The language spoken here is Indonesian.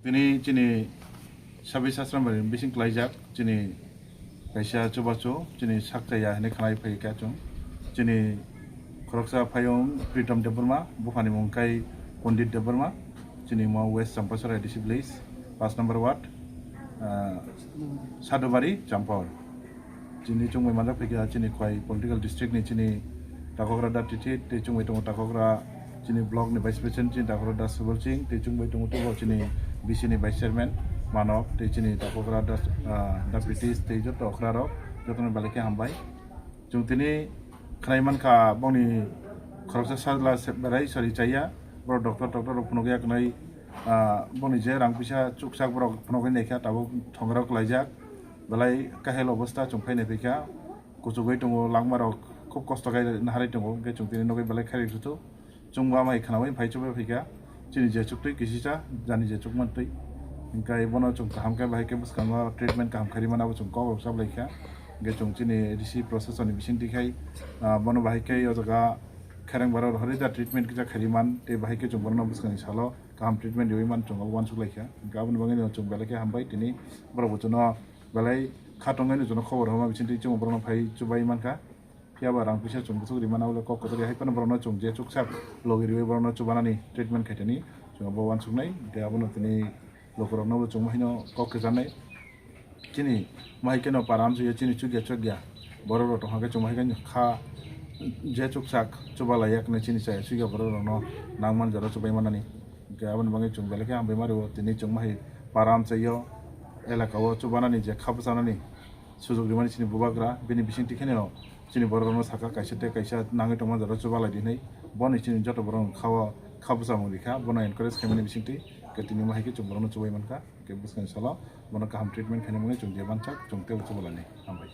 Tini chini sabi sastra mari bising klaijak chini kaisa chubacho chini sakjaya hene khanai phai ka chung chini khoroksa phayong Pritam Debarma bufani mungkai Pondit Debarma chini mo West Champasara DC Place 5 number ward Sadobari Champor chini chungmai manjak phai ka chini khwai political district ni chini Takokra da titi te chungmai tong Takokra chini block ni vice president chini Takokra da Subalsing te chungmai tong to chini BC ni vice chairman Manok te chini Takokra da deputies te jot okra rok jotone balike hambai chung tini khnaiman ka boni khoroksa sajla berai sari chaya bro doctor rok phunogya knai boni je rang pisa chuksak bro phunogya nekha tabo thongrok laijak belai kahel obostha chungphai ne pika kuchugai tongo langmarok khub kosto gai naharai tongo ge chung tini nogai belai khari thutu chungwa mai khanawai phai chubai pika chini je chuktui kisisa jani je chukman tui ingkai bono chung kaham ka bahai ke buskama treatment kaham khari mana chung ko sab laika ge chung chini risi process ni bising dikhai bono bahai ke yojaga kharang baro hori da treatment kija khari man te bahai ke chung bono buskani salo kaham treatment yoi man chung wan suk laika gabon bangai chung belake hambai tini boro buchuno belai khatongai ni jono khobor homa bising ti chung bono phai chubai manka piaba rang pisa chung busuk rimana ule kok kotori hai pan bono chung je chuksak logi riwe bono chubanani treatment khaitani chung bo wan suknai te abono tini lokorok no chung mahino kok kejanai chini mahai keno param je chini chugya borok to hage chung mahai kan kha je chuksak chubala yak ne chini sai sugya borok no nangman jaro chubai manani gabon bangai chung belake am bemaro tini chung mahai param chayo elaka o chubanani je khabsanani sujog rimani chini bubagra bini bising tikhene chini borok no saka kaisa te kaisa nangai tongman jaro chubala dinai boni chini joto borok khawa khabsa munglikha bono encourage khamani bising ti ketini mahai ke chung borok no chubai manka ke buskan sala bono kaham treatment khane mungai chung je banchak chung te chubalani ambai